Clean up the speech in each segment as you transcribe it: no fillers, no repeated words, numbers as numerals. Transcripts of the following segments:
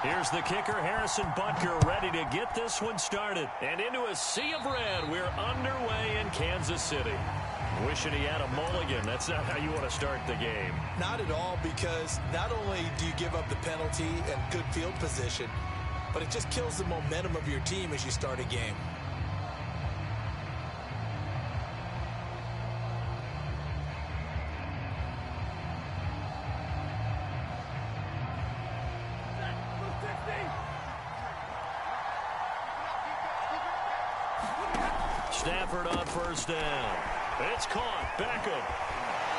Here's the kicker, Harrison Butker, ready to get this one started. And into a sea of red, we're underway in Kansas City. Wishing he had a mulligan. That's not how you want to start the game. Not at all, because not only do you give up the penalty and good field position, but it just kills the momentum of your team as you start a game. Stafford on first down. It's caught. Beckham.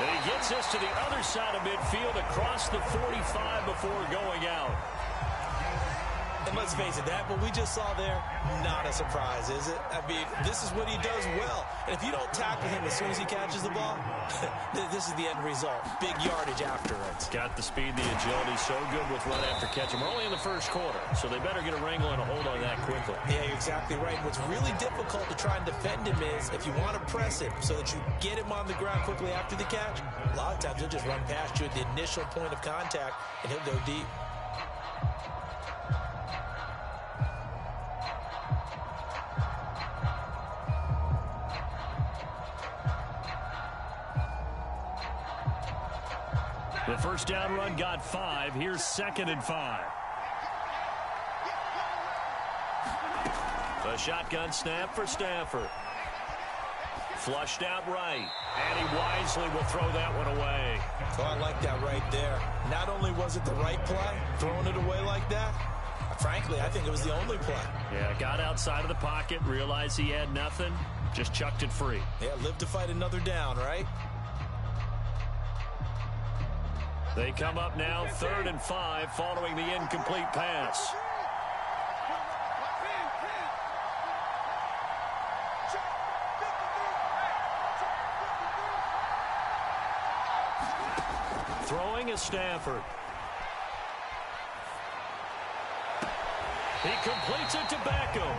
And he gets us to the other side of midfield across the 45 before going out. And let's face it, that what we just saw there, not a surprise, is it? I mean, this is what he does well. And if you don't tackle him as soon as he catches the ball, this is the end result. Big yardage after it. Got the speed, the agility, so good with run after catch. We're only in the first quarter, so they better get a wrangle and a hold on that quickly. Yeah, you're exactly right. What's really difficult to try and defend him is if you want to press him so that you get him on the ground quickly after the catch, a lot of times he'll just run past you at the initial point of contact, and he'll go deep. The first down run got 5. Here's 2nd and 5. A shotgun snap for Stafford. Flushed out right. And he wisely will throw that one away. Oh, I like that right there. Not only was it the right play, throwing it away like that, frankly, I think it was the only play. Yeah, got outside of the pocket, realized he had nothing, just chucked it free. Yeah, live to fight another down, right? They come up now 3rd and 5 following the incomplete pass. Throwing is Stafford. He completes it to Beckham.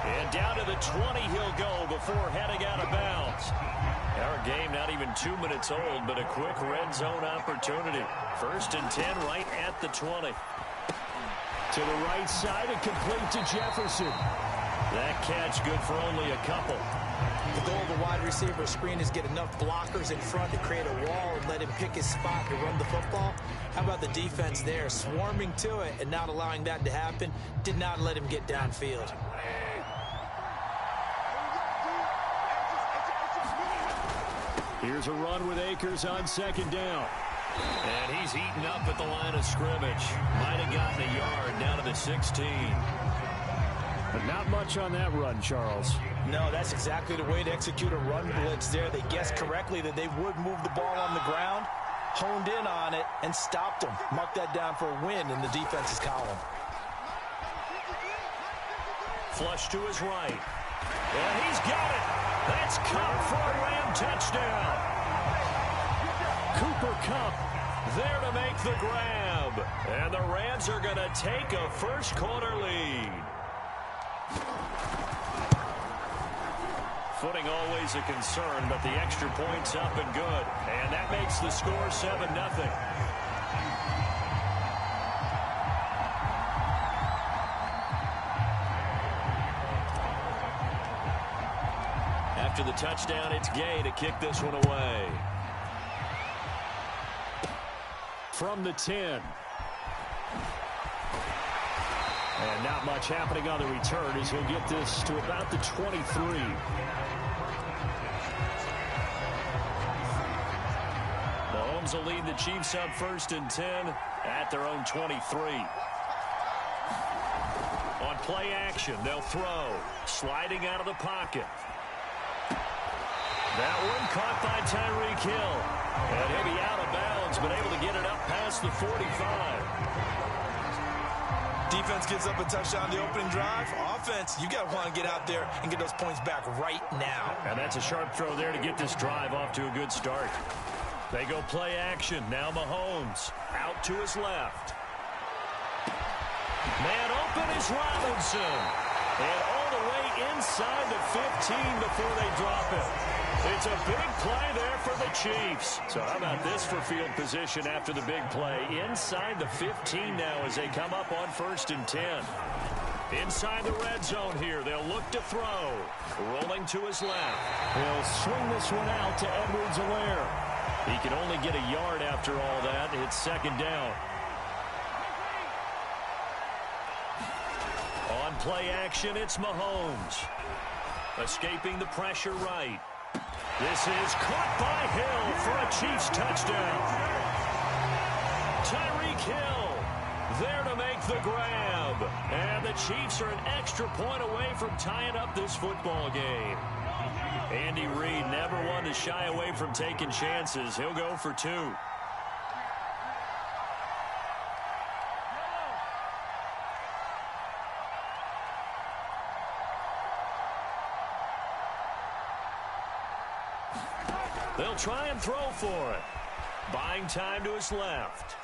And down to the 20 he'll go before heading out of bounds. Our game not even 2 minutes old, but a quick red zone opportunity. 1st and 10 right at the 20. To the right side and complete to Jefferson. That catch good for only a couple. The goal of the wide receiver screen is get enough blockers in front to create a wall and let him pick his spot to run the football. How about the defense there, swarming to it and not allowing that to happen? Did not let him get downfield. Here's a run with Akers on 2nd down. And he's eaten up at the line of scrimmage. Might have gotten a yard down to the 16. But not much on that run, Charles. No, that's exactly the way to execute a run blitz there. They guessed correctly that they would move the ball on the ground, honed in on it, and stopped them. Marked that down for a win in the defense's column. Flush to his right. And he's got it. That's Kupp for a Ram touchdown. Cooper Kupp there to make the grab. And the Rams are going to take a first quarter lead. Footing always a concern, but the extra point's up and good. And that makes the score 7-0. After the touchdown, it's Gay to kick this one away. From the 10. And not much happening on the return as he'll get this to about the 23. Mahomes will lead the Chiefs up 1st and 10 at their own 23. On play action, they'll throw. Sliding out of the pocket. That one caught by Tyreek Hill. And he'll be out of bounds, but able to get it up past the 45. Defense gives up a touchdown the opening drive. Offense, you got to want to get out there and get those points back right now. And that's a sharp throw there to get this drive off to a good start. They go play action. Now Mahomes out to his left. Man open is Robinson. And all the way inside the 15 before they drop it. It's a big play there for the Chiefs. So how about this for field position after the big play? Inside the 15 now as they come up on 1st and 10. Inside the red zone here. They'll look to throw. Rolling to his left. He'll swing this one out to Edwards-Helaire. He can only get a yard after all that. It's 2nd down. On play action, it's Mahomes. Escaping the pressure right. This is caught by Hill for a Chiefs touchdown. Tyreek Hill there to make the grab. And the Chiefs are an extra point away from tying up this football game. Andy Reid never one to shy away from taking chances. He'll go for 2. They'll try and throw for it. Buying time to his left.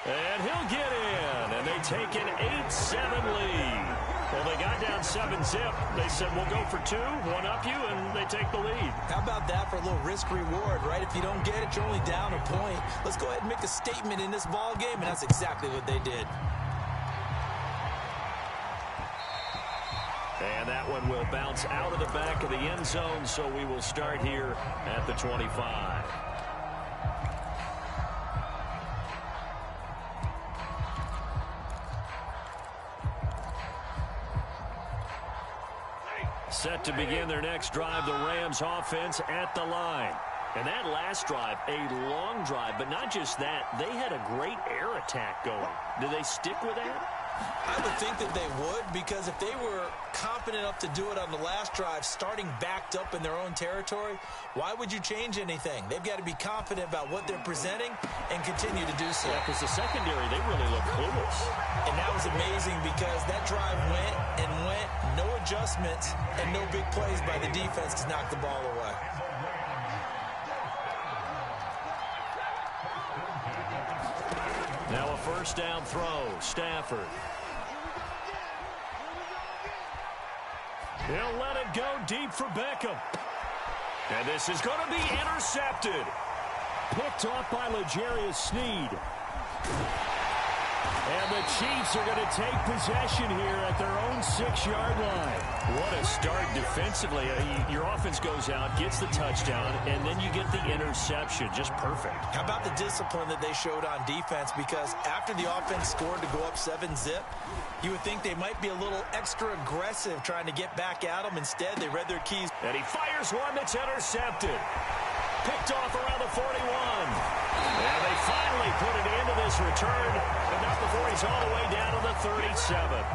And he'll get in. And they take an 8-7 lead. Well, they got down 7-zip. They said, we'll go for 2, one up you, and they take the lead. How about that for a little risk-reward, right? If you don't get it, you're only down a point. Let's go ahead and make a statement in this ball game, and that's exactly what they did. And that one will bounce out of the back of the end zone, so we will start here at the 25. Set to begin their next drive, the Rams offense at the line. And that last drive, a long drive, but not just that, they had a great air attack going. Do they stick with that? I would think that they would, because if they were confident enough to do it on the last drive, starting backed up in their own territory, why would you change anything? They've got to be confident about what they're presenting and continue to do so. Yeah, because the secondary, they really look clueless. And that was amazing because that drive went and went, no adjustments, and no big plays by the defense to knock the ball away. Now a 1st down throw, Stafford. He'll let it go deep for Beckham. And this is going to be intercepted. Picked off by L'Jarius Sneed. And the Chiefs are going to take possession here at their own 6-yard line. What a start defensively. Your offense goes out, gets the touchdown, and then you get the interception. Just perfect. How about the discipline that they showed on defense? Because after the offense scored to go up 7-zip, you would think they might be a little extra aggressive trying to get back at them. Instead, they read their keys. And he fires one that's intercepted. Picked off around the 41. And they finally put it into this return, but not before he's all the way down to the 37.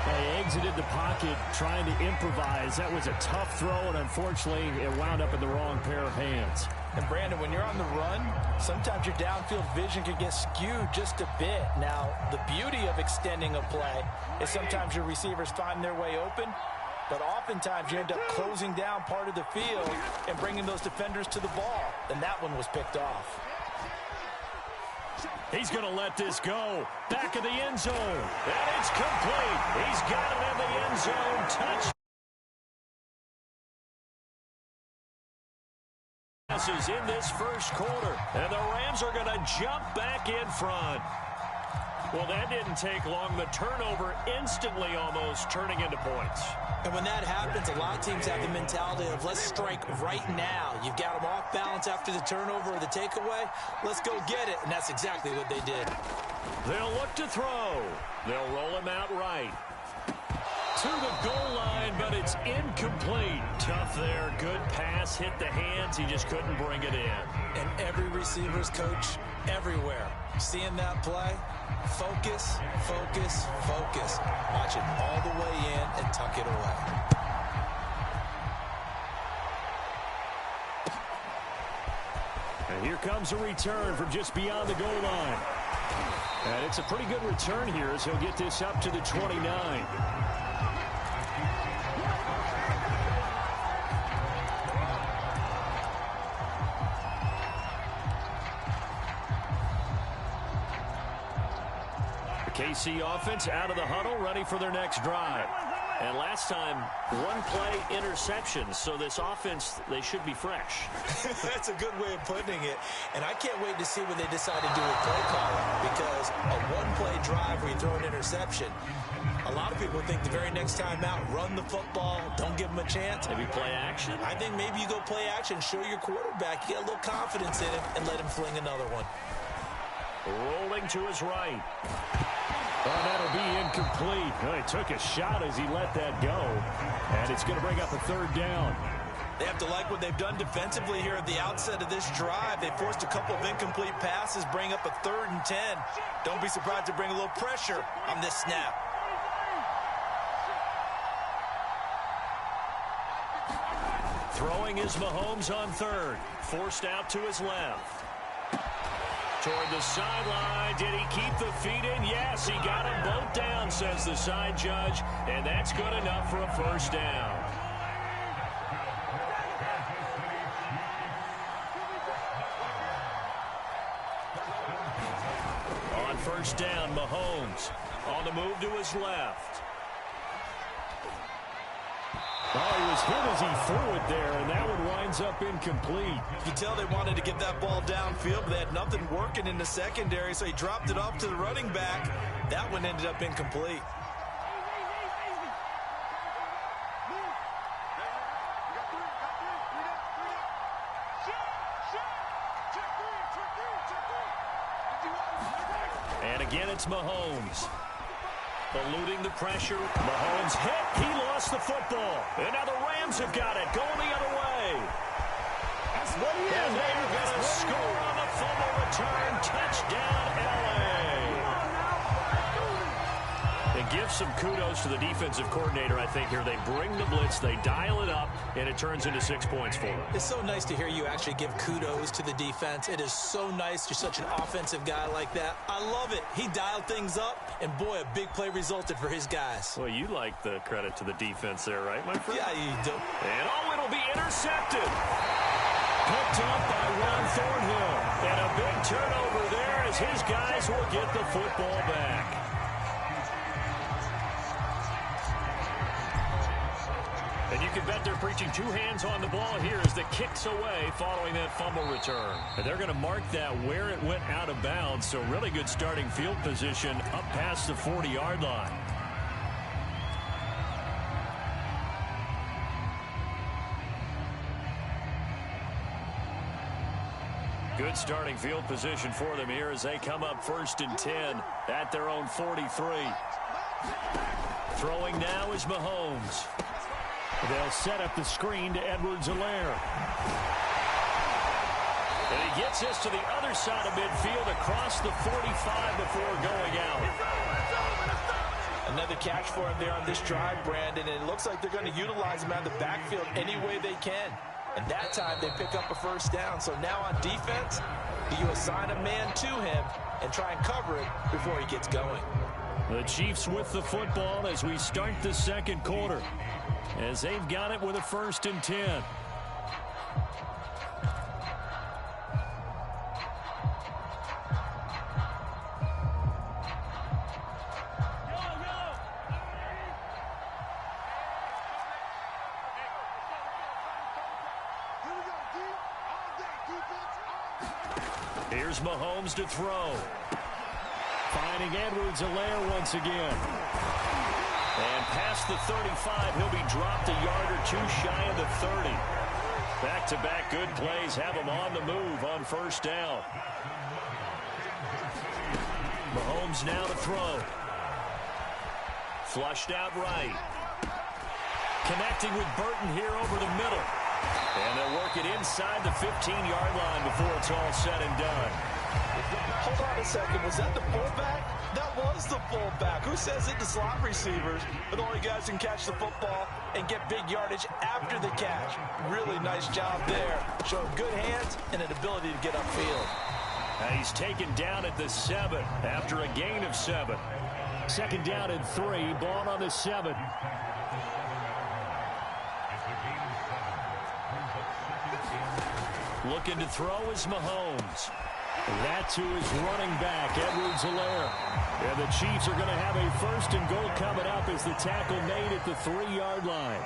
They exited the pocket trying to improvise. That was a tough throw, and unfortunately, it wound up in the wrong pair of hands. And, Brandon, when you're on the run, sometimes your downfield vision can get skewed just a bit. Now, the beauty of extending a play is sometimes your receivers find their way open, but oftentimes you end up closing down part of the field and bringing those defenders to the ball. And that one was picked off. He's going to let this go. Back of the end zone. And it's complete. He's got it in the end zone. Touch. Passes in this first quarter. And the Rams are going to jump back in front. Well, that didn't take long. The turnover instantly almost turning into points. And when that happens, a lot of teams have the mentality of let's strike right now. You've got them off balance after the turnover or the takeaway. Let's go get it. And that's exactly what they did. They'll look to throw. They'll roll him out right. To the goal line, but it's incomplete. Tough there. Good pass. Hit the hands. He just couldn't bring it in. And every receiver's coach everywhere. Seeing that play, focus, focus, focus. Watch it all the way in and tuck it away. And here comes a return from just beyond the goal line. And it's a pretty good return here as he'll get this up to the 29. KC offense out of the huddle, ready for their next drive. And last time, one-play interception. So this offense, they should be fresh. That's a good way of putting it. And I can't wait to see what they decide to do with play calling, because a one-play drive where you throw an interception, a lot of people think the very next time out, run the football, don't give them a chance. Maybe play action? I think maybe you go play action, show your quarterback, you get a little confidence in him, and let him fling another one. Rolling to his right. Oh, that'll be incomplete. Oh, he took a shot as he let that go. And it's going to bring up a third down. They have to like what they've done defensively here at the outset of this drive. They forced a couple of incomplete passes, bring up a 3rd and 10. Don't be surprised to bring a little pressure on this snap. Throwing is Mahomes on 3rd. Forced out to his left. Toward the sideline. Did he keep the feet in? Yes, he got them both down, says the side judge. And that's good enough for a first down. On first down, Mahomes on the move to his left. Oh, he was hit as he threw it there, and that one winds up incomplete. You can tell they wanted to get that ball downfield, but they had nothing working in the secondary, so he dropped it off to the running back. That one ended up incomplete. And again, it's Mahomes. Eluding the pressure. Mahomes hit. He lost the football. And now the Rams have got it. Going the other way. That's what he is. And they're going to score on the fumble return. Touchdown, L.A. It gives some kudos to the defensive coordinator, I think, here. They bring the blitz, they dial it up, and it turns into 6 points for them. It's so nice to hear you actually give kudos to the defense. It is so nice. You're such an offensive guy like that. I love it. He dialed things up, and boy, a big play resulted for his guys. Well, you like the credit to the defense there, right, my friend? Yeah, you do. And it'll be intercepted. Picked up by Ron Thornhill. And a big turnover there as his guys will get the football back. And you can bet they're preaching 2 hands on the ball here as the kick's away following that fumble return. And they're going to mark that where it went out of bounds. So really good starting field position up past the 40-yard line. Good starting field position for them here as they come up 1st and 10 at their own 43. Throwing now is Mahomes. They'll set up the screen to Edwards-Helaire. And he gets this to the other side of midfield across the 45 before going out. Another catch for him there on this drive, Brandon, and it looks like they're going to utilize him out of the backfield any way they can. And that time they pick up a first down. So now on defense, you assign a man to him and try and cover it before he gets going. The Chiefs with the football as we start the second quarter, as they've got it with a 1st and 10. Here's Mahomes to throw. Finding Edwards-Helaire once again. And past the 35, he'll be dropped a yard or 2 shy of the 30. Back-to-back good plays have him on the move on first down. Mahomes now to throw. Flushed out right. Connecting with Burton here over the middle. And they'll work it inside the 15-yard line before it's all said and done. Hold on a second. Was that the fullback? That was the fullback. Who says it to slot receivers? But the only guys who can catch the football and get big yardage after the catch. Really nice job there. Showing good hands and an ability to get upfield. And he's taken down at the 7 after a gain of 7. 2nd down and 3. Ball on the 7. Looking to throw is Mahomes. That to his running back, Edwards-Helaire. And the Chiefs are going to have a 1st and goal coming up as the tackle made at the 3-yard line.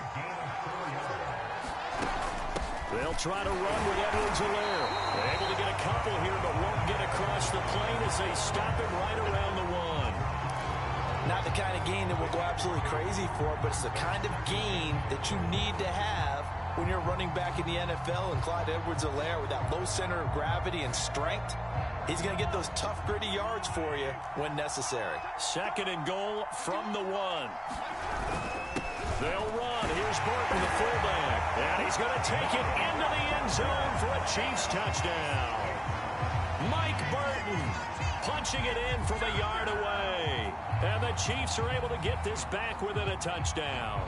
They'll try to run with Edwards-Helaire. Able to get a couple here, but won't get across the plane as they stop him right around the 1. Not the kind of gain that we'll go absolutely crazy for, but it's the kind of gain that you need to have when you're running back in the NFL. And Clyde Edwards-Helaire, with that low center of gravity and strength, he's going to get those tough, gritty yards for you when necessary. 2nd and goal from the 1. They'll run. Here's Burton, the fullback. And he's going to take it into the end zone for a Chiefs touchdown. Mike Burton punching it in from a yard away. And the Chiefs are able to get this back within a touchdown.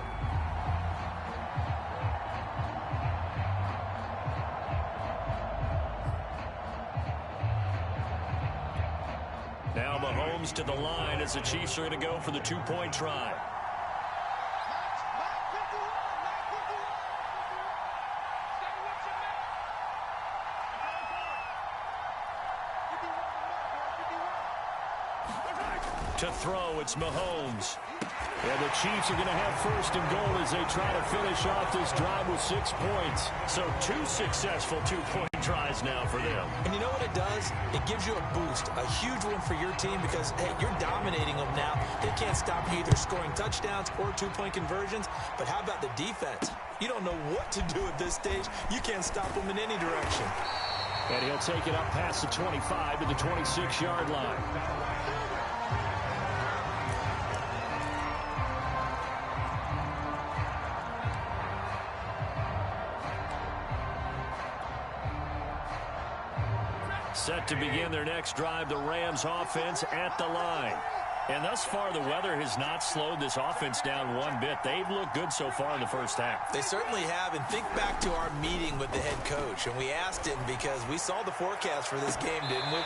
Now Mahomes to the line as the Chiefs are going to go for the 2-point try. To throw, it's Mahomes. And the Chiefs are going to have 1st and goal as they try to finish off this drive with 6 points. So 2 successful 2-point tries now for them. And you know what it does? It gives you a boost, a huge one for your team because, hey, you're dominating them now. They can't stop you either scoring touchdowns or 2-point conversions. But how about the defense? You don't know what to do at this stage. You can't stop them in any direction. And he'll take it up past the 25 to the 26-yard line. Set to begin their next drive, the Rams offense at the line. And thus far, the weather has not slowed this offense down one bit. They've looked good so far in the first half. They certainly have. And think back to our meeting with the head coach. And we asked him because we saw the forecast for this game, didn't we?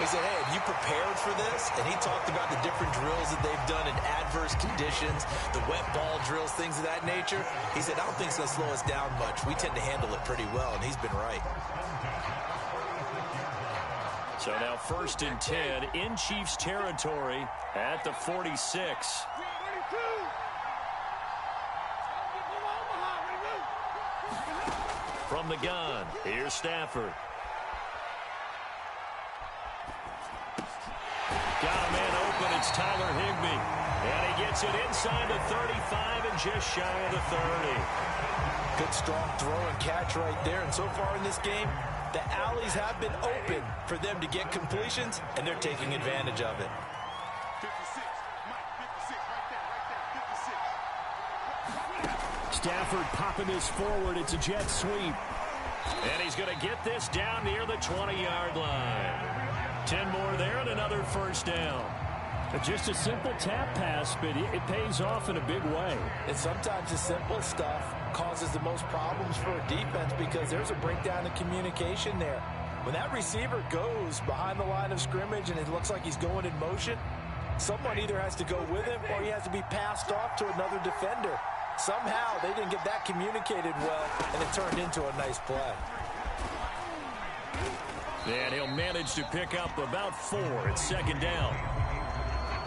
We said, hey, have you prepared for this? And he talked about the different drills that they've done in adverse conditions, the wet ball drills, things of that nature. He said, I don't think it's going to slow us down much. We tend to handle it pretty well, and he's been right. So now 1st and 10 in Chiefs territory at the 46. From the gun, here's Stafford. Got a man open, it's Tyler Higbee. And he gets it inside the 35 and just shy of the 30. Good strong throw and catch right there. And so far in this game, the alleys have been open for them to get completions, and they're taking advantage of it. Stafford popping this forward. It's a jet sweep. And he's going to get this down near the 20-yard line. 10 more there and another 1st down. Just a simple tap pass, but it pays off in a big way. And sometimes the simple stuff causes the most problems for a defense because there's a breakdown in communication there. When that receiver goes behind the line of scrimmage and it looks like he's going in motion, someone either has to go with him or he has to be passed off to another defender. Somehow they didn't get that communicated well, and it turned into a nice play. And he'll manage to pick up about 4 at 2nd down.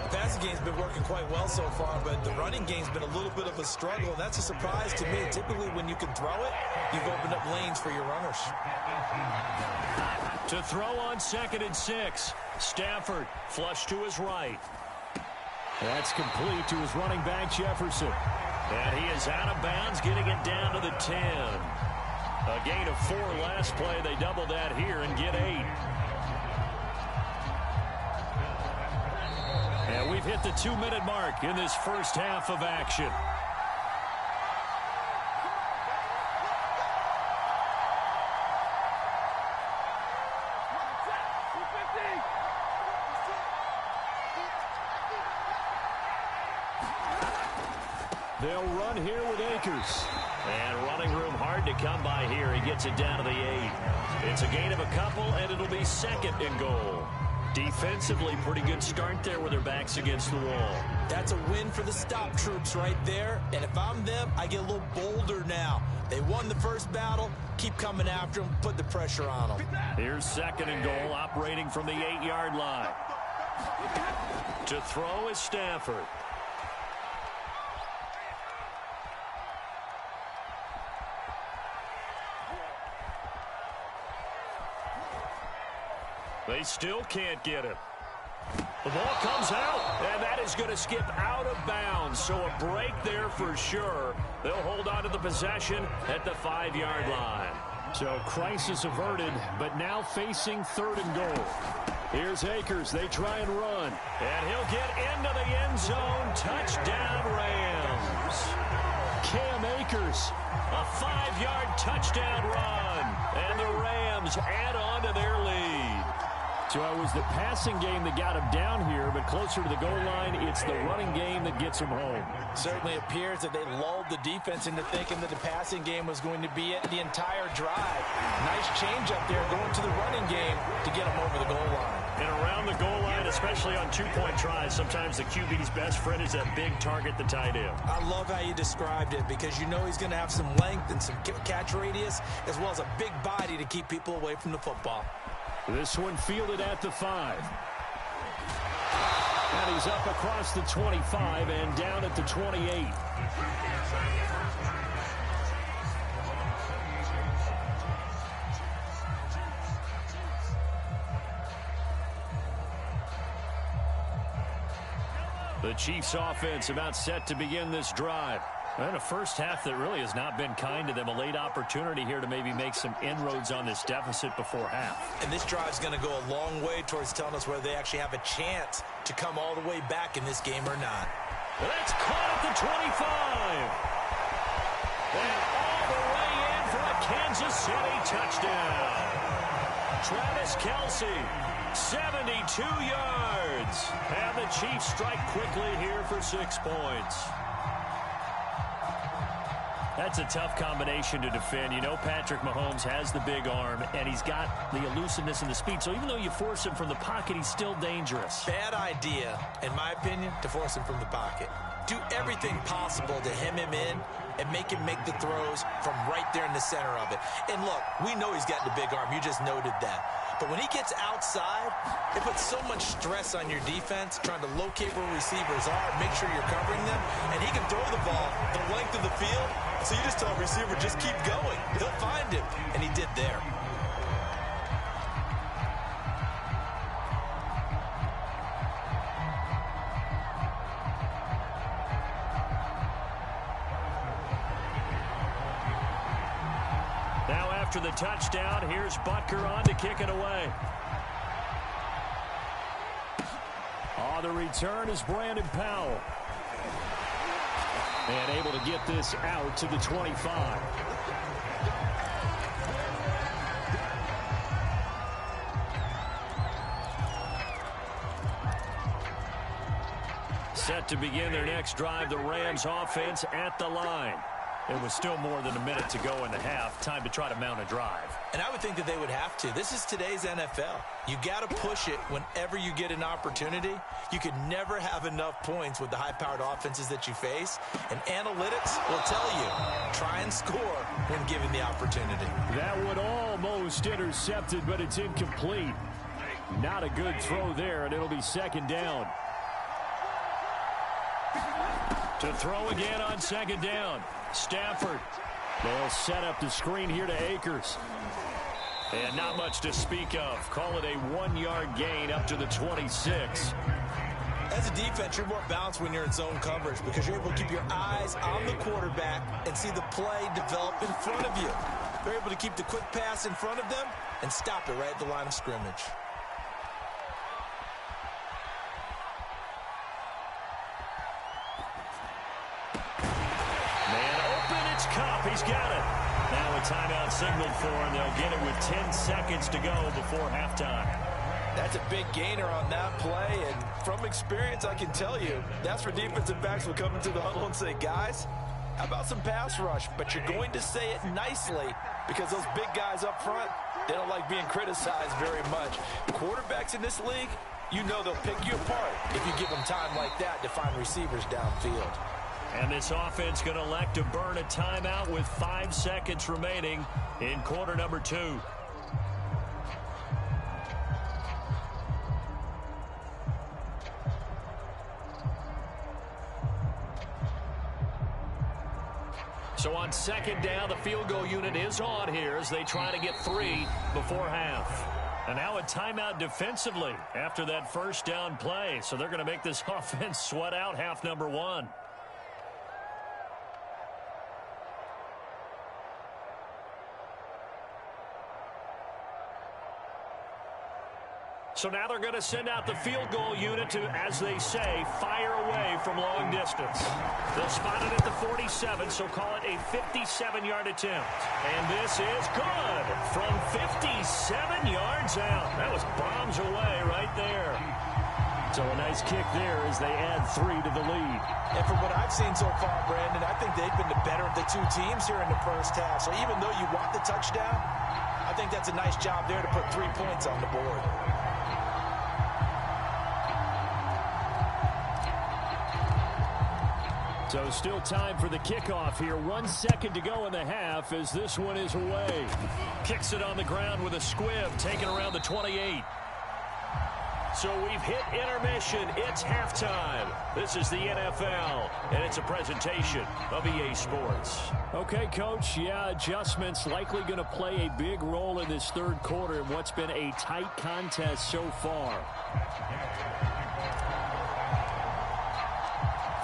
The passing game's been working quite well so far, but the running game's been a little bit of a struggle, and that's a surprise to me. Typically, when you can throw it, you've opened up lanes for your runners. To throw on 2nd and 6. Stafford flush to his right. That's complete to his running back, Jefferson. And he is out of bounds, getting it down to the 10. A gain of 4 last play. They double that here and get 8. And we've hit the 2-minute mark in this first half of action. They'll run here with Akers. And running room hard to come by here. He gets it down to the 8. It's a gain of a couple, and it'll be 2nd and goal. Defensively, pretty good start there with their backs against the wall. That's a win for the stop troops right there. And if I'm them, I get a little bolder now. They won the first battle. Keep coming after them. Put the pressure on them. Here's 2nd and goal, operating from the 8-yard line. To throw is Stafford. They still can't get it. The ball comes out, and that is going to skip out of bounds. So a break there for sure. They'll hold on to the possession at the 5-yard line. So crisis averted, but now facing 3rd and goal. Here's Akers. They try and run. And he'll get into the end zone. Touchdown, Rams. Cam Akers. A 5-yard touchdown run. And the Rams add on to their lead. So it was the passing game that got him down here, but closer to the goal line, it's the running game that gets him home. Certainly appears that they lulled the defense into thinking that the passing game was going to be it the entire drive. Nice change up there going to the running game to get him over the goal line. And around the goal line, especially on 2-point tries, sometimes the QB's best friend is that big target, the tight end. I love how you described it because you know he's going to have some length and some catch radius as well as a big body to keep people away from the football. This one fielded at the 5. And he's up across the 25 and down at the 28. The Chiefs offense about set to begin this drive. And a first half that really has not been kind to them. A late opportunity here to maybe make some inroads on this deficit before half. And this drive's going to go a long way towards telling us whether they actually have a chance to come all the way back in this game or not. That's caught at the 25. And all the way in for a Kansas City touchdown. Travis Kelce, 72 yards. And the Chiefs strike quickly here for 6 points. That's a tough combination to defend. You know Patrick Mahomes has the big arm, and he's got the elusiveness and the speed. So even though you force him from the pocket, he's still dangerous. Bad idea, in my opinion, to force him from the pocket. Do everything possible to hem him in and make him make the throws from right there in the center of it. And look, we know he's got the big arm. You just noted that. But when he gets outside, it puts so much stress on your defense trying to locate where receivers are, make sure you're covering them, and he can throw the ball the length of the field. So you just tell the receiver, just keep going. He'll find him, and he did there. Now after the touchdown, here's Butker on to kick it away. On the return is Brandon Powell. And able to get this out to the 25. Set to begin their next drive, the Rams offense at the line. It was still more than a minute to go in the half. Time to try to mount a drive. And I would think that they would have to. This is today's NFL. You got to push it whenever you get an opportunity. You could never have enough points with the high-powered offenses that you face. And analytics will tell you, try and score when given the opportunity. That one almost intercepted, but it's incomplete. Not a good throw there, and it'll be 2nd down. To throw again on 2nd down. Stafford. They'll set up the screen here to Akers. And not much to speak of. Call it a 1-yard gain up to the 26. As a defense, you're more balanced when you're in zone coverage because you're able to keep your eyes on the quarterback and see the play develop in front of you. They're able to keep the quick pass in front of them and stop it right at the line of scrimmage. Cup, he's got it. Now a timeout signaled for, and they'll get it with 10 seconds to go before halftime. That's a big gainer on that play, and from experience, I can tell you, that's where defensive backs will come into the huddle and say, guys, How about some pass rush? But you're going to say it nicely because those big guys up front, they don't like being criticized very much. Quarterbacks in this league, you know they'll pick you apart if you give them time like that to find receivers downfield. And this offense going to elect to burn a timeout with 5 seconds remaining in quarter number 2. So on second down, the field goal unit is on here as they try to get 3 before half. And now a timeout defensively after that first down play. So they're going to make this offense sweat out half number 1. So now they're going to send out the field goal unit to, as they say, fire away from long distance. They'll spot it at the 47, so call it a 57-yard attempt. And this is good from 57 yards out. That was bombs away right there. So a nice kick there as they add 3 to the lead. And from what I've seen so far, Brandon, I think they've been the better of the 2 teams here in the first half. So even though you want the touchdown, I think that's a nice job there to put 3 points on the board. So still time for the kickoff here. 1 second to go in the half as this one is away. Kicks it on the ground with a squib, taken around the 28. So we've hit intermission. It's halftime. This is the NFL, and it's a presentation of EA Sports. Okay, Coach, yeah, adjustments likely going to play a big role in this third quarter in what's been a tight contest so far.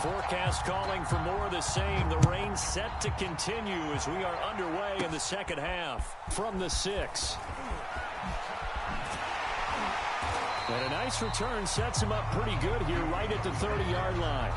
Forecast calling for more of the same. The rain set to continue as we are underway in the second half from the 6. And a nice return sets him up pretty good here right at the 30-yard line.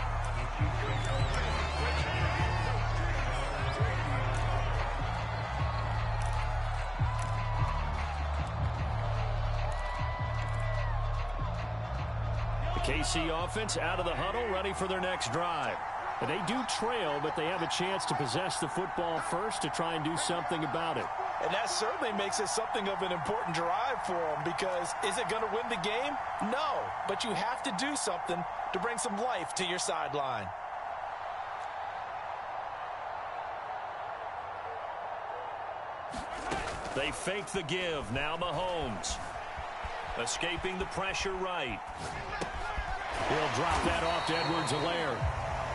KC offense out of the huddle, ready for their next drive. And they do trail, but they have a chance to possess the football first to try and do something about it. And that certainly makes it something of an important drive for them because is it going to win the game? No, but you have to do something to bring some life to your sideline. They fake the give. Now Mahomes. Escaping the pressure right. He'll drop that off to Edwards-Helaire.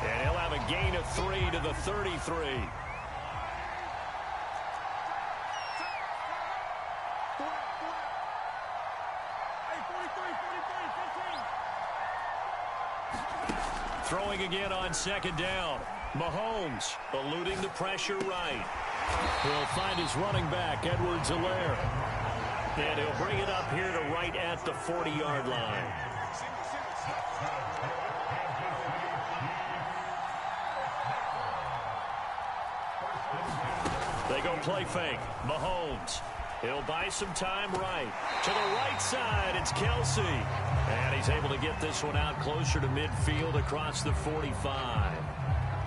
And he'll have a gain of 3 to the 33. Throwing again on second down. Mahomes eluding the pressure right. He'll find his running back, Edwards-Helaire. And he'll bring it up here to right at the 40-yard line. They go play fake. Mahomes. He'll buy some time right. To the right side, it's Kelsey. And he's able to get this one out closer to midfield across the 45.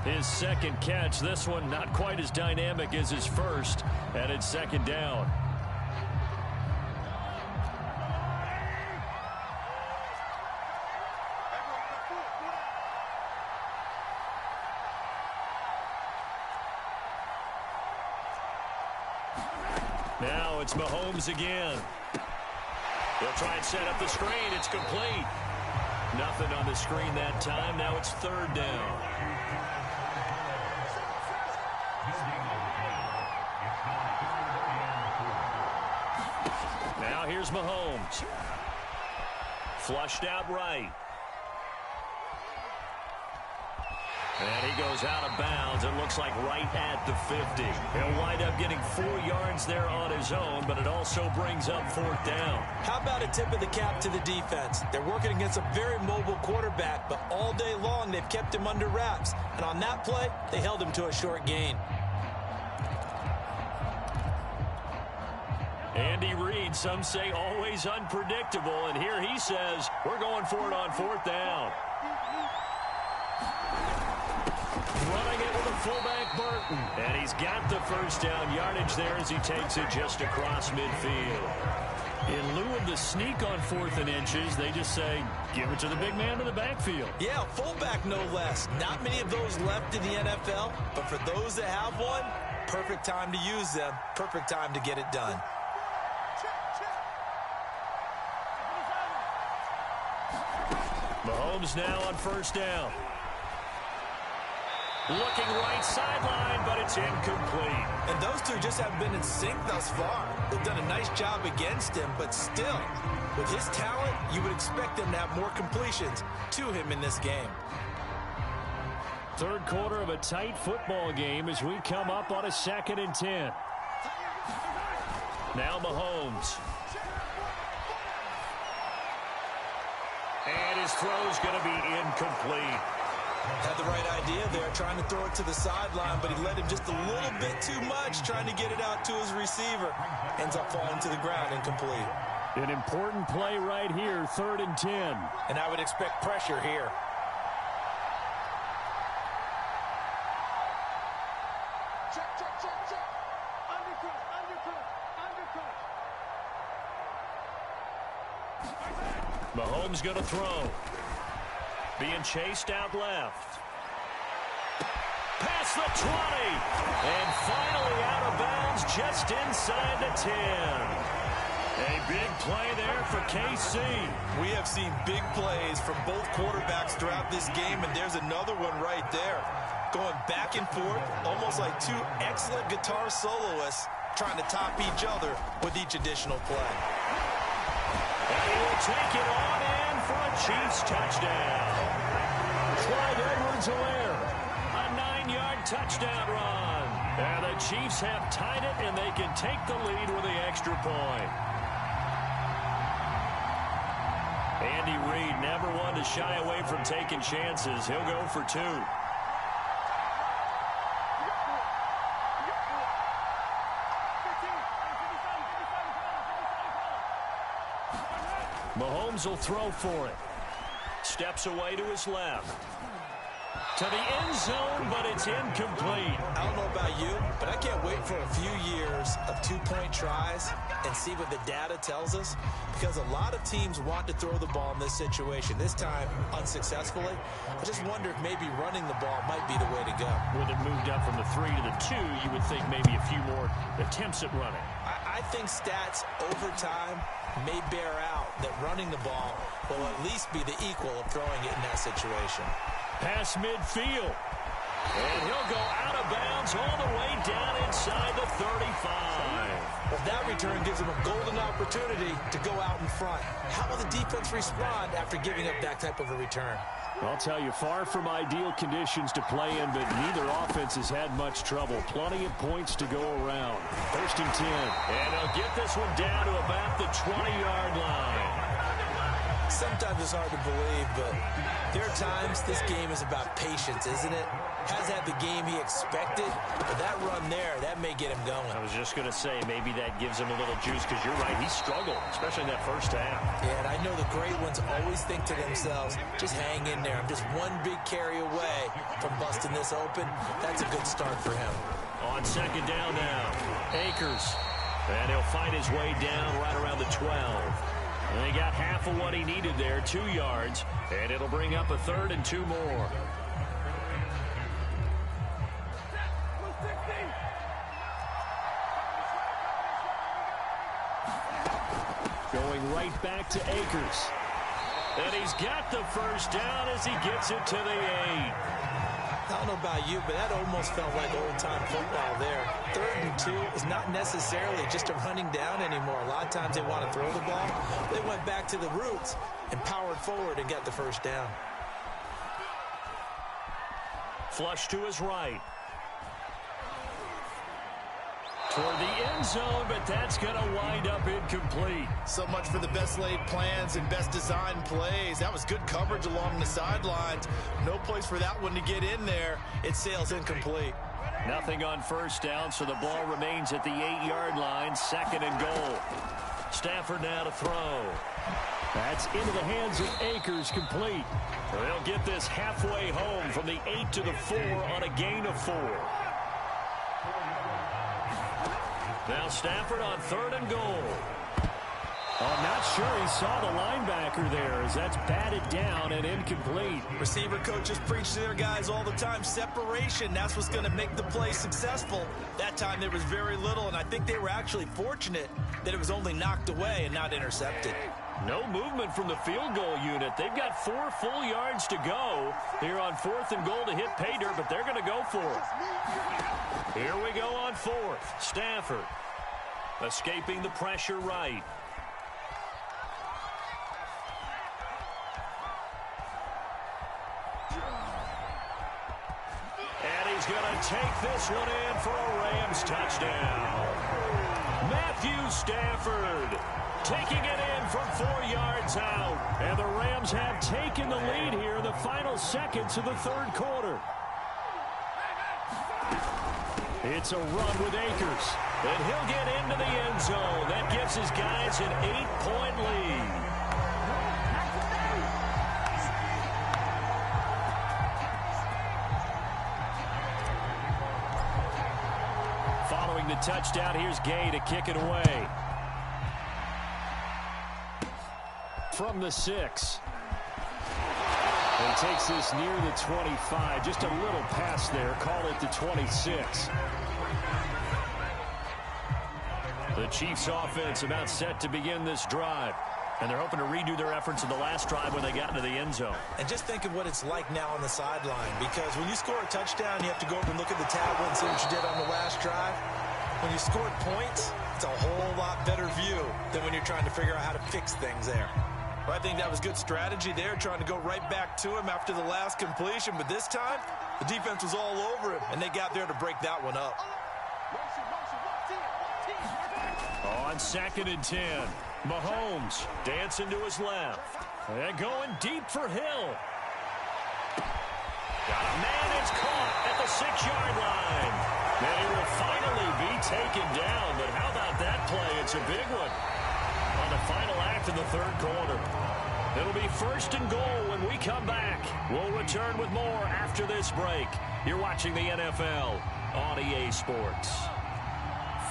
His second catch, this one not quite as dynamic as his first, and it's second down. Now it's Mahomes again. He'll try and set up the screen. It's complete. Nothing on the screen that time. Now it's third down. Now here's Mahomes. Flushed out right. And he goes out of bounds. It looks like right at the 50. He'll wind up getting 4 yards there on his own, but it also brings up fourth down. How about a tip of the cap to the defense? They're working against a very mobile quarterback, but all day long they've kept him under wraps. And on that play, they held him to a short gain. Andy Reid, some say always unpredictable, and here he says we're going for it on fourth down. Running it with a fullback Burton. And he's got the first down yardage there as he takes it just across midfield. In lieu of the sneak on 4th and inches, they just say, give it to the big man in the backfield. Yeah, fullback no less. Not many of those left in the NFL, but for those that have one, perfect time to use them, perfect time to get it done. Mahomes now on first down. Looking right sideline, but it's incomplete. And those two just haven't been in sync thus far. They've done a nice job against him, but still, with his talent, you would expect them to have more completions to him in this game. Third quarter of a tight football game as we come up on a 2nd and 10. Now Mahomes. And his throw's going to be incomplete. Had the right idea there, trying to throw it to the sideline, but he let him just a little bit too much, trying to get it out to his receiver. Ends up falling to the ground, incomplete. An important play right here, 3rd and 10. And I would expect pressure here. Check. Undercut. Mahomes going to throw. Being chased out left. Past the 20. And finally out of bounds just inside the 10. A big play there for KC. We have seen big plays from both quarterbacks throughout this game, and there's another one right there. Going back and forth, almost like two excellent guitar soloists trying to top each other with each additional play. And he will take it on in for a Chiefs touchdown. Clyde Edwards-Helaire, a 9-yard touchdown run. And the Chiefs have tied it, and they can take the lead with the extra point. Andy Reid never one to shy away from taking chances. He'll go for 2. Mahomes will throw for it. Steps away to his left. To the end zone, but it's incomplete. I don't know about you, but I can't wait for a few years of 2-point tries and see what the data tells us, because a lot of teams want to throw the ball in this situation, this time unsuccessfully. I just wonder if maybe running the ball might be the way to go. With it moved up from the 3 to the 2, you would think maybe a few more attempts at running. I think stats over time may bear out that running the ball will at least be the equal of throwing it in that situation. Pass midfield. And he'll go out of bounds all the way down inside the 35. Well, that return gives him a golden opportunity to go out in front. How will the defense respond after giving up that type of a return? I'll tell you, far from ideal conditions to play in, but neither offense has had much trouble. Plenty of points to go around. 1st and 10. And he'll get this one down to about the 20-yard line. Sometimes it's hard to believe, but there are times this game is about patience, isn't it? Has had the game he expected, but that run there, that may get him going. I was just going to say, maybe that gives him a little juice, because you're right, he struggled, especially in that first half. Yeah, and I know the great ones always think to themselves, just hang in there. I'm just one big carry away from busting this open. That's a good start for him. On 2nd down now, Akers. And he'll find his way down right around the 12. And he got half of what he needed there, 2 yards, and it'll bring up a 3rd and 2 more. Going right back to Akers. And he's got the first down as he gets it to the 8. I don't know about you, but that almost felt like old-time football there. 3rd and 2 is not necessarily just a running down anymore. A lot of times they want to throw the ball. They went back to the roots and powered forward and got the first down. Flush to his right. Toward the end zone, but that's going to wind up incomplete. So much for the best laid plans and best designed plays. That was good coverage along the sidelines. No place for that one to get in there. It sails incomplete. Nothing on first down, so the ball remains at the 8-yard line, 2nd and goal. Stafford now to throw. That's into the hands of Akers, complete. They'll get this halfway home from the 8 to the 4 on a gain of 4. Now Stafford on 3rd and goal. I'm not sure he saw the linebacker there, as that's batted down and incomplete. Receiver coaches preach to their guys all the time. Separation, that's what's going to make the play successful. That time there was very little, and I think they were actually fortunate that it was only knocked away and not intercepted. No movement from the field goal unit. They've got 4 full yards to go here on 4th and goal to hit pay dirt, but they're going to go for it. Here we go on 4th. Stafford escaping the pressure right. And he's going to take this one in for a Rams touchdown. Matthew Stafford taking it in from 4 yards out. And the Rams have taken the lead here in the final seconds of the 3rd quarter. It's a run with Akers. And he'll get into the end zone. That gives his guys an 8-point lead. Following the touchdown, here's Gay to kick it away. From the 6. And he takes this near the 25. Just a little pass there. Call it the 26. The Chiefs offense about set to begin this drive. And they're hoping to redo their efforts in the last drive when they got into the end zone. And just think of what it's like now on the sideline, because when you score a touchdown, you have to go over and look at the tablet and see what you did on the last drive. When you scored points, it's a whole lot better view than when you're trying to figure out how to fix things there. Well, I think that was good strategy there, trying to go right back to him after the last completion. But this time, the defense was all over him, and they got there to break that one up. On 2nd and 10, Mahomes dancing to his left. And going deep for Hill. Got a man, it's caught at the 6-yard line. And he will finally be taken down. But how about that play? It's a big one. On the final act of the 3rd quarter. It'll be 1st and goal when we come back. We'll return with more after this break. You're watching the NFL on EA Sports.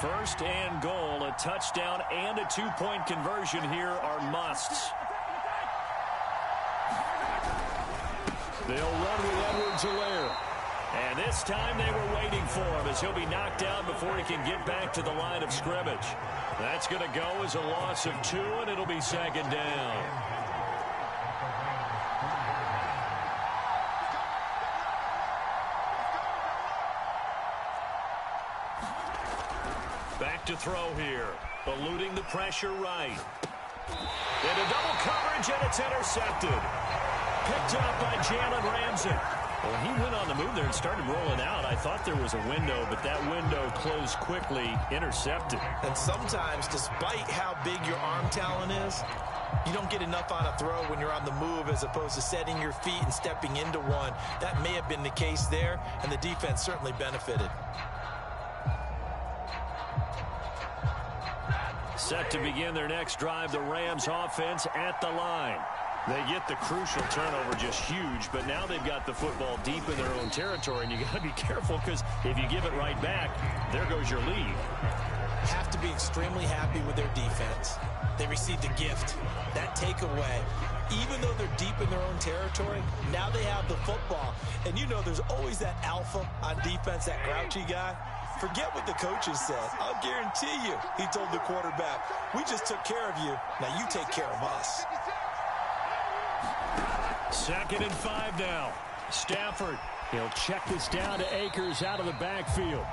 1st and goal, a touchdown and a 2-point conversion here are musts. They'll run with Edwards-Helaire. And this time they were waiting for him as he'll be knocked down before he can get back to the line of scrimmage. That's going to go as a loss of 2, and it'll be 2nd down. Back to throw here. Eluding the pressure right. And a double coverage, and it's intercepted. Picked up by Jalen Ramsey. Well, he went on the move there and started rolling out. I thought there was a window, but that window closed quickly, intercepted. And sometimes, despite how big your arm talent is, you don't get enough on a throw when you're on the move as opposed to setting your feet and stepping into one. That may have been the case there, and the defense certainly benefited. Set to begin their next drive, the Rams offense at the line. They get the crucial turnover, just huge, but now they've got the football deep in their own territory, and you got to be careful because if you give it right back, there goes your lead. Have to be extremely happy with their defense. They received a gift. That takeaway, even though they're deep in their own territory, now they have the football. And you know there's always that alpha on defense, that grouchy guy. Forget what the coaches said. I'll guarantee you, he told the quarterback, we just took care of you. Now you take care of us. 2nd and 5 now. Stafford. He'll check this down to Akers out of the backfield.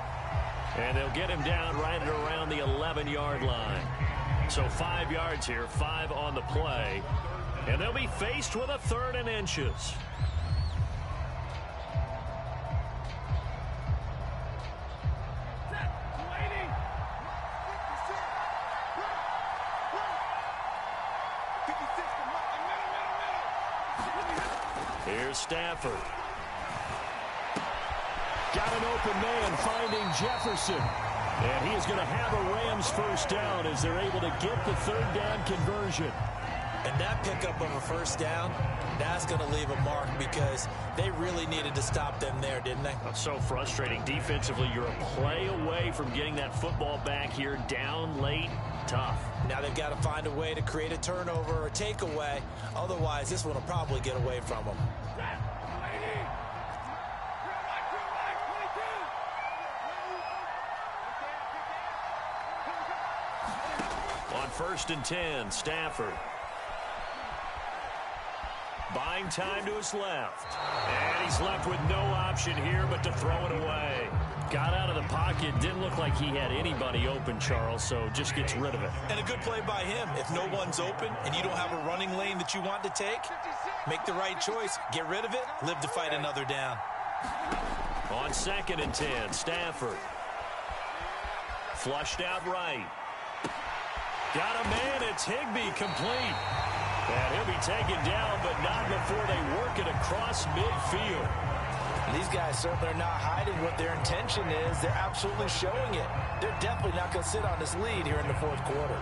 And they'll get him down right at around the 11-yard line. So 5 yards here, 5 on the play. And they'll be faced with a 3rd and inches. Here's Stafford. Got an open man finding Jefferson. And he is going to have a Rams first down as they're able to get the third down conversion. And that pickup of a first down, that's going to leave a mark because they really needed to stop them there, didn't they? That's so frustrating. Defensively, you're a play away from getting that football back here down late. Tough. Now they've got to find a way to create a turnover or takeaway. Otherwise, this one will probably get away from them. On 1st and 10, Stafford. Buying time to his left. And he's left with no option here but to throw it away. Got out of the pocket. Didn't look like he had anybody open, Charles, so just gets rid of it. And a good play by him. If no one's open and you don't have a running lane that you want to take, make the right choice. Get rid of it. Live to fight another down. On 2nd and 10, Stafford. Flushed out right. Got a man. It's Higbee complete. And he'll be taken down, but not before they work it across midfield. These guys certainly are not hiding what their intention is. They're absolutely showing it. They're definitely not going to sit on this lead here in the fourth quarter.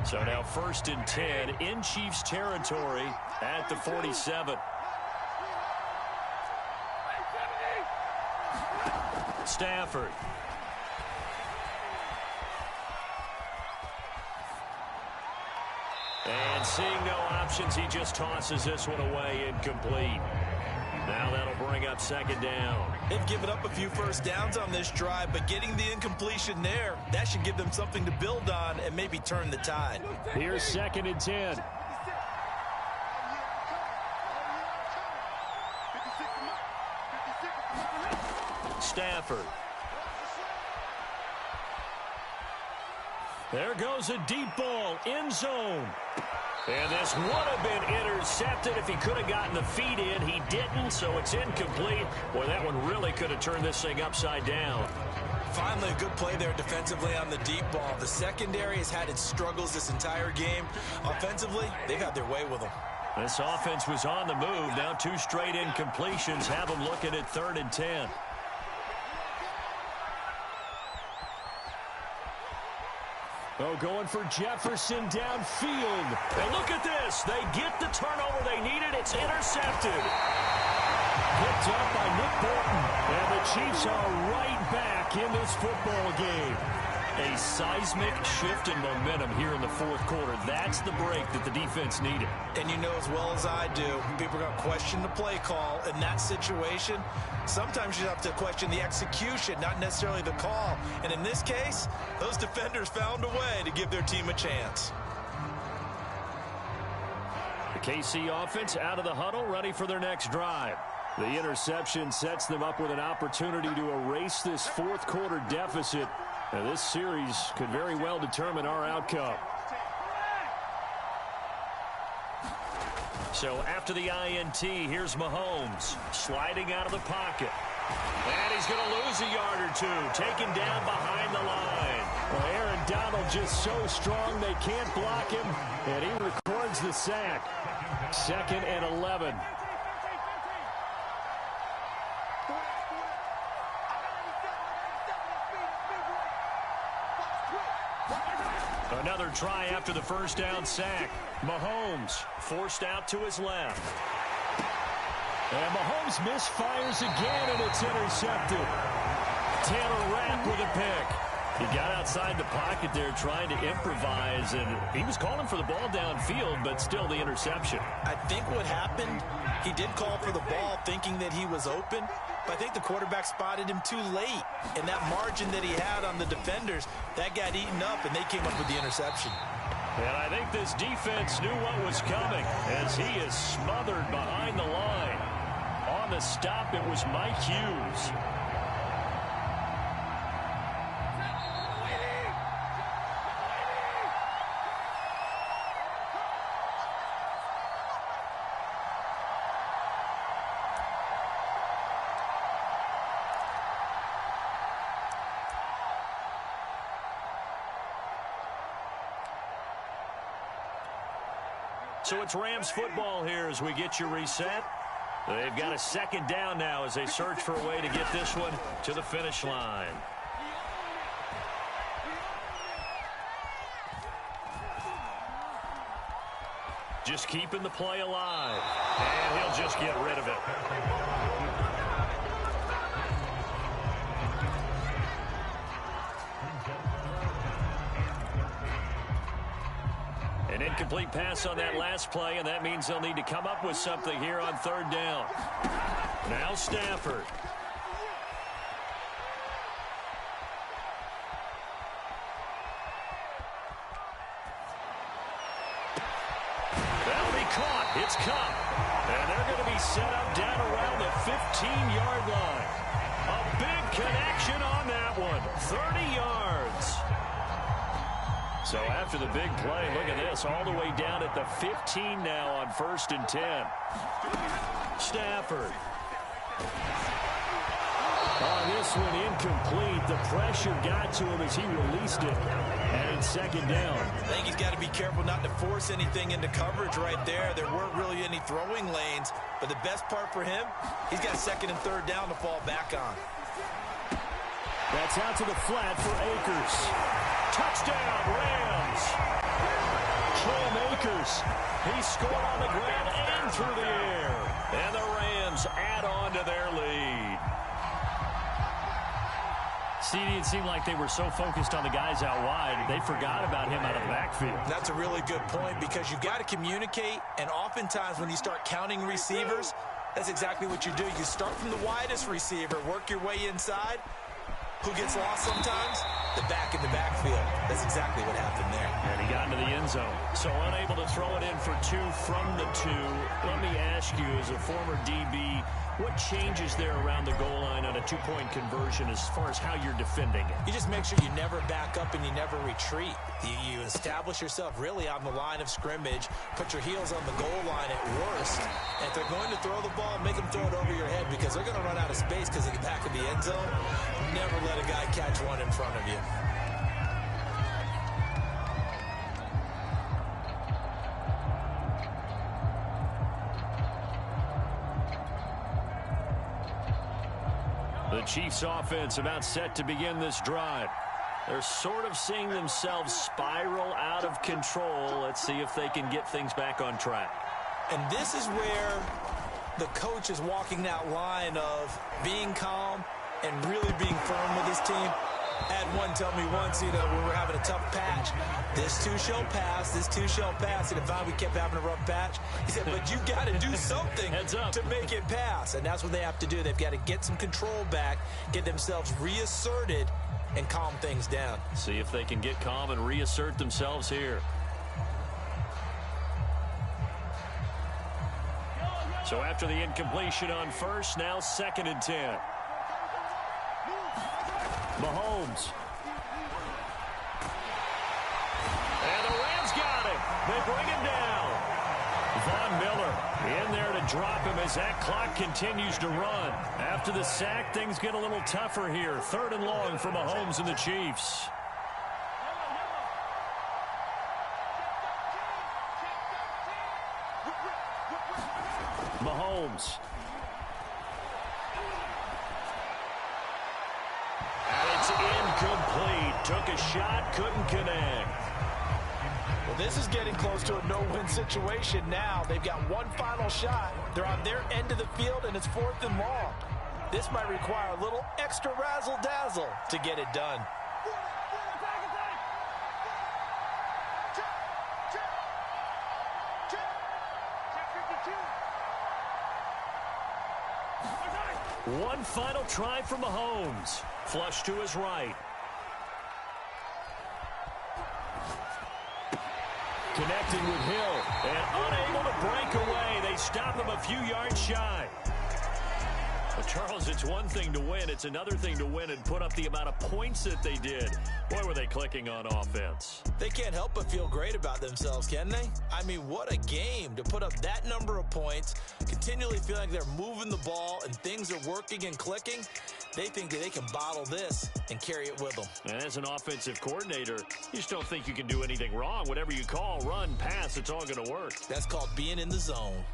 So now 1st and 10 in Chiefs territory at the 47. Stafford. And seeing no options, he just tosses this one away incomplete. Now that'll bring up 2nd down. They've given up a few first downs on this drive, but getting the incompletion there, that should give them something to build on and maybe turn the tide. Here's 2nd and 10. Stafford. There goes a deep ball, end zone. And this would have been intercepted if he could have gotten the feet in. He didn't, so it's incomplete. Boy, that one really could have turned this thing upside down. Finally, a good play there defensively on the deep ball. The secondary has had its struggles this entire game. Offensively, they've had their way with them. This offense was on the move. Now 2 straight incompletions have them looking at 3rd and 10. Oh, going for Jefferson downfield. And look at this. They get the turnover they needed. It's intercepted. Picked up by Nick Bolton. And the Chiefs are right back in this football game. A seismic shift in momentum here in the fourth quarter. That's the break that the defense needed. And you know as well as I do, people are going to question the play call in that situation. Sometimes you have to question the execution, not necessarily the call. And in this case, those defenders found a way to give their team a chance. The KC offense out of the huddle, ready for their next drive. The interception sets them up with an opportunity to erase this fourth quarter deficit. Now, this series could very well determine our outcome. So after the INT, here's Mahomes sliding out of the pocket. And he's going to lose a yard or two, taken down behind the line. Well, Aaron Donald just so strong they can't block him, and he records the sack. 2nd and 11. Another try after the first down sack. Mahomes forced out to his left. And Mahomes misfires again, and it's intercepted. Taylor Rapp with a pick. He got outside the pocket there trying to improvise, and he was calling for the ball downfield, but still the interception. I think what happened, he did call for the ball thinking that he was open, but I think the quarterback spotted him too late. And that margin that he had on the defenders, that got eaten up, and they came up with the interception. And I think this defense knew what was coming as he is smothered behind the line. On the stop, it was Mike Hughes. So it's Rams football here as we get you reset. They've got a second down now as they search for a way to get this one to the finish line. Just keeping the play alive. And he'll just get rid of it. An incomplete pass on that last play, and that means they'll need to come up with something here on third down. Now Stafford. Caught. It's Cup. And they're going to be set up down around the 15-yard line. A big connection on that one. 30 yards. So after the big play, look at this. All the way down at the 15 now on 1st and 10. Stafford. This one incomplete. The pressure got to him as he released it. And it's second down. I think he's got to be careful not to force anything into coverage right there. There weren't really any throwing lanes. But the best part for him, he's got second and third down to fall back on. That's out to the flat for Akers. Touchdown, Rams. Cam Akers. He scored on the ground and through the air. And the Rams add on to their lead. CD, it seemed like they were so focused on the guys out wide, they forgot about him out of the backfield. That's a really good point because you've got to communicate, and oftentimes when you start counting receivers, that's exactly what you do. You start from the widest receiver, work your way inside. Who gets lost sometimes? The back in the backfield. That's exactly what happened there. And he got into the end zone. So unable to throw it in for two from the two. Let me ask you, as a former DB, what changes there around the goal line on a two-point conversion as far as how you're defending it? You just make sure you never back up and you never retreat. You establish yourself really on the line of scrimmage, put your heels on the goal line at worst, and if they're going to throw the ball, make them throw it over your head because they're going to run out of space because of the back of the end zone. Never let a guy catch one in front of you. The Chiefs offense about set to begin this drive. They're sort of seeing themselves spiral out of control. Let's see if they can get things back on track. And this is where the coach is walking that line of being calm and really being firm with his team. I had one tell me once, when we were having a tough patch, this too shall pass, this too shall pass. And if we kept having a rough patch, he said, but you got to do something to make it pass. And that's what they have to do. They've got to get some control back, get themselves reasserted, and calm things down. See if they can get calm and reassert themselves here. So after the incompletion on first, now 2nd and 10. Mahomes. And the Rams got him. They bring him down. Von Miller in there to drop him as that clock continues to run. After the sack, things get a little tougher here. 3rd and long for Mahomes and the Chiefs. Mahomes. Incomplete. Took a shot, couldn't connect. Well, this is getting close to a no-win situation now. They've got one final shot. They're on their end of the field, and it's 4th and long. This might require a little extra razzle-dazzle to get it done. One final try for Mahomes. Flush to his right. Connecting with Hill and unable to break away. They stop him a few yards shy. Well, Charles, it's one thing to win. It's another thing to win and put up the amount of points that they did. Boy, were they clicking on offense. They can't help but feel great about themselves, can they? I mean, what a game to put up that number of points, continually feeling like they're moving the ball and things are working and clicking. They think that they can bottle this and carry it with them. And as an offensive coordinator, you just don't think you can do anything wrong. Whatever you call, run, pass, it's all going to work. That's called being in the zone.